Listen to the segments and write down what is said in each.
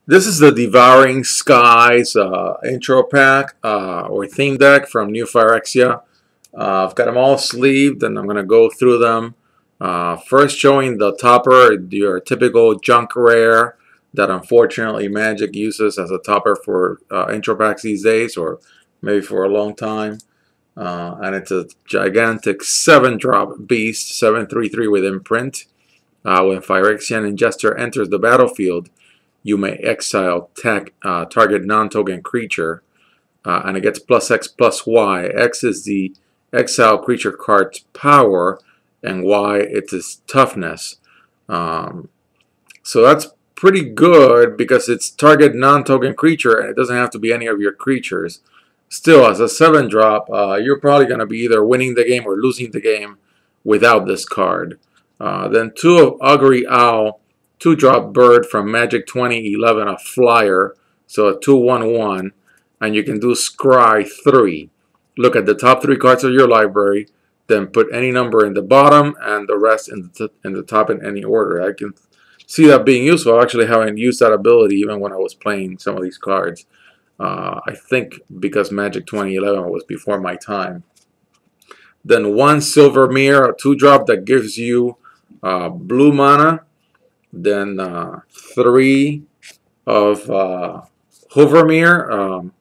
This is the Devouring Skies intro pack or theme deck from New Phyrexia. I've got them all sleeved and I'm going to go through them. First showing the topper, your typical junk rare that unfortunately Magic uses as a topper for intro packs these days, or maybe for a long time. And it's a gigantic 7-drop beast, 7/3/3 with imprint. When Phyrexian Ingester enters the battlefield, you may exile target non-token creature, and it gets +X+Y. X is the exile creature card's power, and Y it's its toughness. So that's pretty good because it's target non-token creature, and it doesn't have to be any of your creatures. Still, as a 7-drop, you're probably going to be either winning the game or losing the game without this card. Then 2 of Augury Owl, 2-drop bird from Magic 2011, a flyer, so a 2/1/1, and you can do scry 3. Look at the top 3 cards of your library, then put any number in the bottom and the rest in the top in any order. I can see that being useful. I actually haven't used that ability even when I was playing some of these cards. I think because Magic 2011 was before my time. Then 1 Silver Mirror, a 2-drop that gives you blue mana. Then 3 of Hovermere,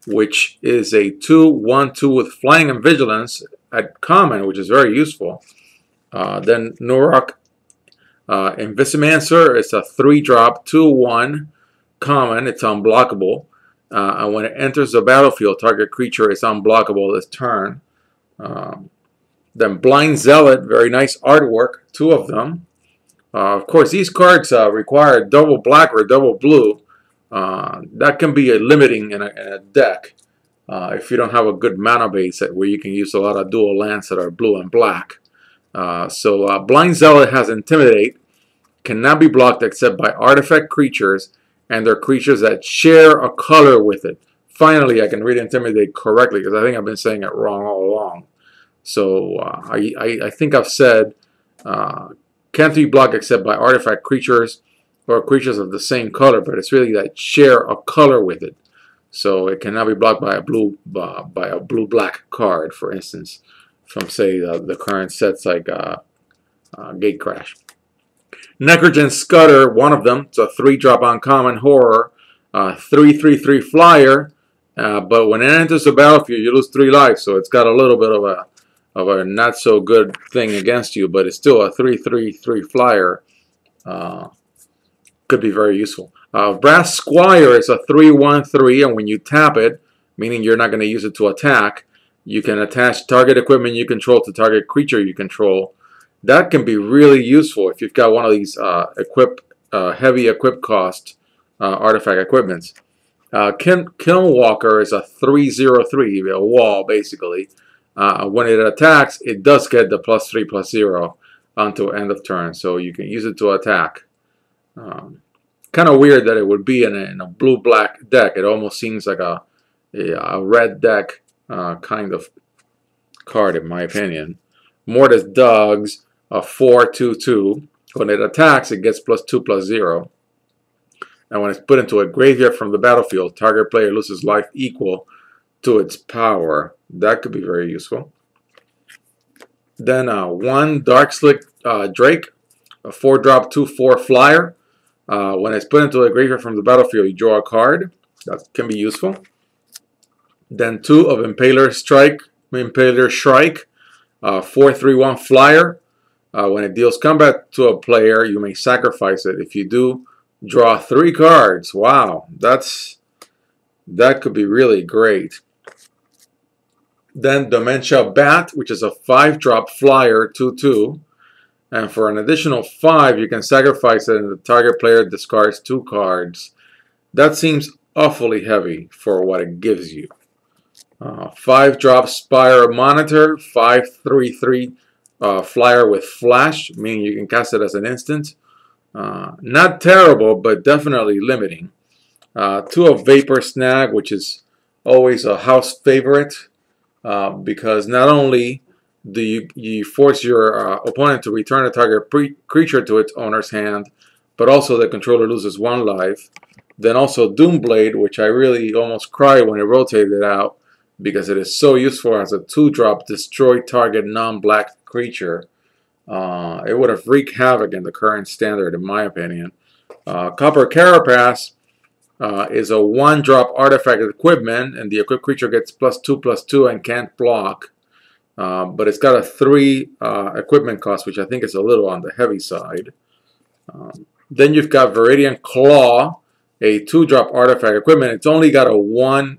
which is a 2/1/2 with Flying and Vigilance at common, which is very useful. Then Norok Invisimancer is a 3-drop 2/1 common. It's unblockable. And when it enters the battlefield, target creature is unblockable this turn. Then Blind Zealot, very nice artwork, 2 of them. Of course, these cards require double black or double blue. That can be limiting in a deck if you don't have a good mana base where you can use a lot of dual lands that are blue and black. So Blind Zealot has Intimidate, cannot be blocked except by artifact creatures and they're creatures that share a color with it. Finally, I can read Intimidate correctly because I think I've been saying it wrong all along. So I think I've said can't be blocked except by artifact creatures or creatures of the same color, but it's really that share a color with it. So it cannot be blocked by a blue-black card, for instance, from say the current sets like Gatecrash. Necrogen Scudder, one of them. It's a 3-drop uncommon horror, 3/3/3 flyer. But when it enters the battlefield, you lose 3 lives. So it's got a little bit of a not so good thing against you, but it's still a 3/3/3 flyer. Could be very useful. Brass Squire is a 3/1/3, and when you tap it, meaning you're not going to use it to attack, you can attach target equipment you control to target creature you control. That can be really useful if you've got one of these heavy equip cost artifact equipments. Kilnwalker is a 3/0/3, a wall basically. When it attacks, it does get the +3/+0 until end of turn, so you can use it to attack. Kind of weird that it would be in a blue-black deck. It almost seems like a red deck kind of card, in my opinion. Mortis Dogs, a 4/2/2. When it attacks, it gets +2/+0. And when it's put into a graveyard from the battlefield, target player loses life equal to its power. That could be very useful. Then 1 Darkslick Drake, a 4-drop 2/4 flyer. When it's put into a graveyard from the battlefield, you draw a card. That can be useful. Then 2 of Impaler Shrike, 4/3/1 flyer. When it deals combat to a player, you may sacrifice it. If you do, draw 3 cards. Wow, that could be really great. Then Dementia Bat, which is a 5-drop flyer 2/2. And for an additional 5, you can sacrifice it and the target player discards 2 cards. That seems awfully heavy for what it gives you. 5-drop Spire Monitor, 5/3/3 flyer with flash, meaning you can cast it as an instant. Not terrible, but definitely limiting. 2 of Vapor Snag, which is always a house favorite, because not only do you force your opponent to return a target creature to its owner's hand, but also the controller loses 1 life. Then also Doomblade, which I really almost cried when it rotated out because it is so useful as a 2-drop destroy target non-black creature. It would have wreaked havoc in the current standard, in my opinion. Copper Carapace is a 1-drop artifact equipment, and the equipped creature gets +2/+2 and can't block. But it's got a 3 equipment cost, which I think is a little on the heavy side. Then you've got Viridian Claw, a 2-drop artifact equipment. It's only got a 1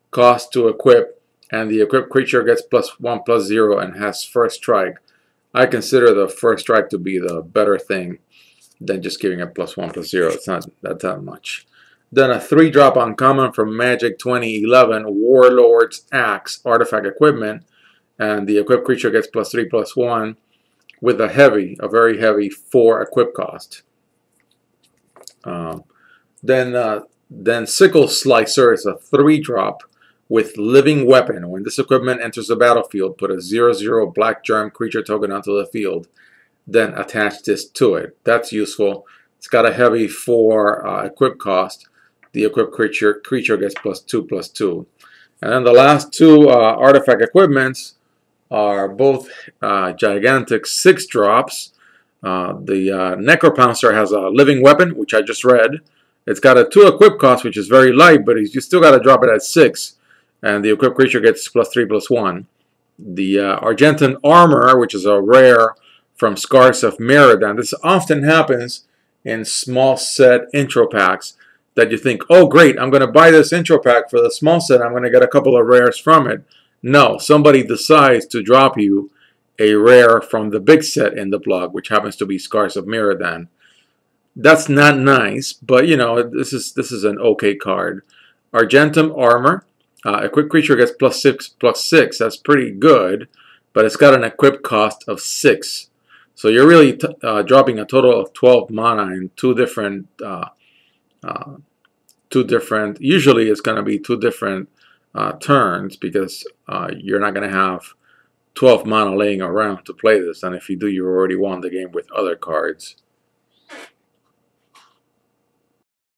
cost to equip, and the equipped creature gets +1/+0 and has first strike. I consider the first strike to be the better thing than just giving it +1/+0. It's not that much. Then a 3-drop uncommon from Magic 2011, Warlord's Axe, artifact equipment, and the equipped creature gets +3/+1 with a very heavy 4 equip cost. Then Sickle Slicer is a 3-drop with Living Weapon. When this equipment enters the battlefield, put a 0/0 black germ creature token onto the field, then attach this to it. That's useful. It's got a heavy 4 equip cost. The equipped creature gets +2/+2. And then the last 2 artifact equipments are both gigantic 6-drops. The Necropouncer has a Living Weapon, which I just read. It's got a 2 equip cost, which is very light, but you still got to drop it at 6. And the equipped creature gets +3/+1. The Argentine Armor, which is a rare from Scars of Mirrodin. This often happens in small set intro packs that you think, oh great, I'm going to buy this intro pack for the small set. I'm going to get a couple of rares from it. No, somebody decides to drop you a rare from the big set in the blog, which happens to be Scars of Mirrodin. That's not nice, but you know, this is an okay card. Argentum Armor. Equipped creature gets +6/+6. That's pretty good, but it's got an equip cost of 6. So you're really dropping a total of 12 mana in two different. Usually it's going to be 2 different turns because you're not going to have 12 mana laying around to play this. And if you do, you already won the game with other cards.